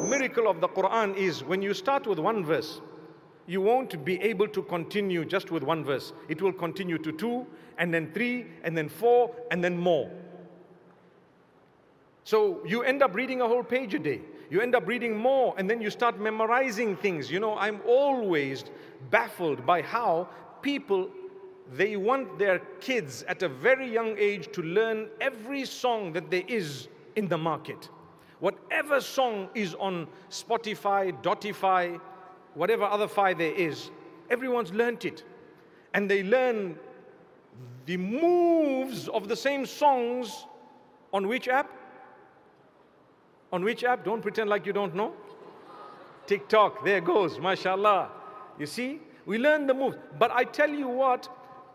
Miracle of the Qur'an is when you start with one verse, you won't be able to continue just with one verse. It will continue to 2, and then 3, and then 4, and then more. So you end up reading a whole page a day. You end up reading more, and then you start memorizing things. You know, I'm always baffled by how people, they want their kids at a very young age to learn every song that there is in the market. Whatever song is on Spotify, Dotify, whatever other fi there is, everyone's learnt it. And they learn the moves of the same songs on which app? On which app? Don't pretend like you don't know. TikTok, there goes, mashallah. You see, we learn the moves. But I tell you what,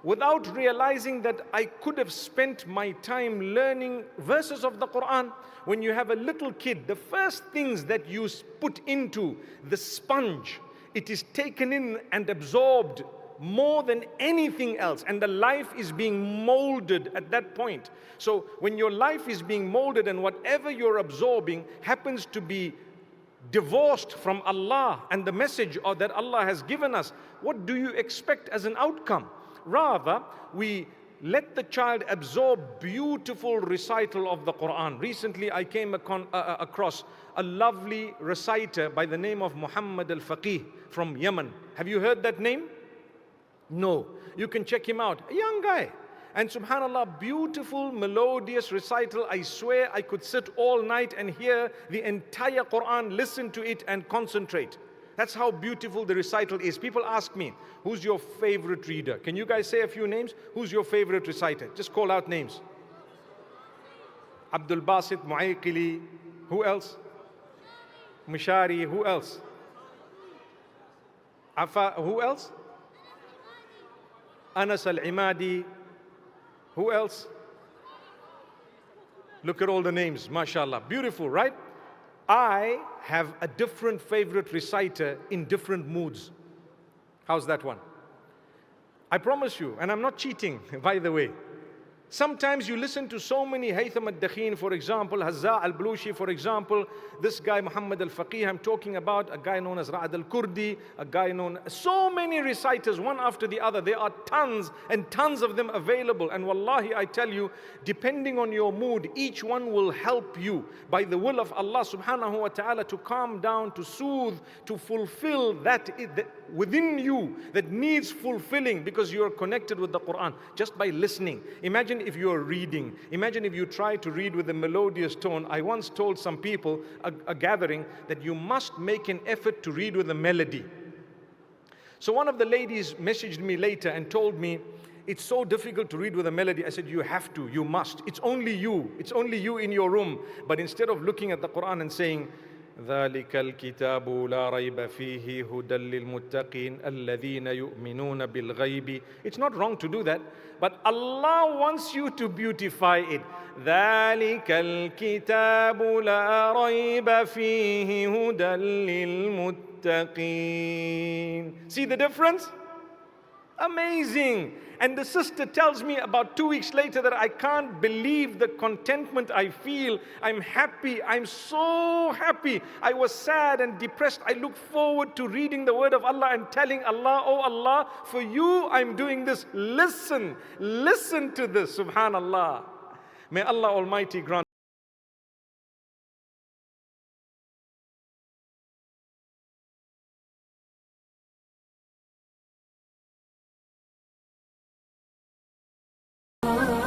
without realizing that I could have spent my time learning verses of the Qur'an. When you have a little kid, the first things that you put into the sponge, it is taken in and absorbed more than anything else, and the life is being molded at that point. So when your life is being molded and whatever you're absorbing happens to be divorced from Allah and the message that Allah has given us, what do you expect as an outcome? Rather, we let the child absorb beautiful recital of the Qur'an. Recently, I came across a lovely reciter by the name of Muhammad al-Faqih from Yemen. Have you heard that name? No. You can check him out. A young guy. And subhanallah, beautiful, melodious recital. I swear I could sit all night and hear the entire Qur'an, listen to it and concentrate. That's how beautiful the recital is. People ask me, who's your favorite reader? Can you guys say a few names? Who's your favorite reciter? Just call out names. Abdul Basit, Mu'ayqili. Who else? Mushari. Who else? Who else? Anas al-Imadi. Who else? Look at all the names, mashallah. Beautiful, right? I have a different favorite reciter in different moods. How's that one? I promise you, and I'm not cheating, by the way. Sometimes you listen to so many, Haytham al-Dakhin, for example, Hazza al-Blushi, for example, this guy Muhammad al-Faqih I'm talking about, a guy known as Ra'ad al-Kurdi, a guy known, so many reciters, one after the other. There are tons and tons of them available. And wallahi, I tell you, depending on your mood, each one will help you by the will of Allah subhanahu wa ta'ala to calm down, to soothe, to fulfill that within you that needs fulfilling, because you are connected with the Qur'an just by listening. Imagine if you are reading. Imagine if you try to read with a melodious tone. I once told some people, a gathering, that you must make an effort to read with a melody. So one of the ladies messaged me later and told me, it's so difficult to read with a melody. I said, you have to, you must. It's only you in your room. But instead of looking at the Qur'an and saying, ذَلِكَ الْكِتَابُ لَا رَيْبَ فِيهِ هُدًى لِلْمُتَّقِينَ الَّذِينَ يُؤْمِنُونَ بِالْغَيْبِ. It's not wrong to do that, but Allah wants you to beautify it. ذَلِكَ الْكِتَابُ لَا رَيْبَ فِيهِ هُدًى لِلْمُتَّقِينَ. See the difference? Amazing. And the sister tells me about 2 weeks later that I can't believe the contentment I feel. I'm happy. I'm so happy. I was sad and depressed. I look forward to reading the word of Allah and telling Allah, oh Allah, for you I'm doing this. Listen to this. Subhanallah. May Allah Almighty grant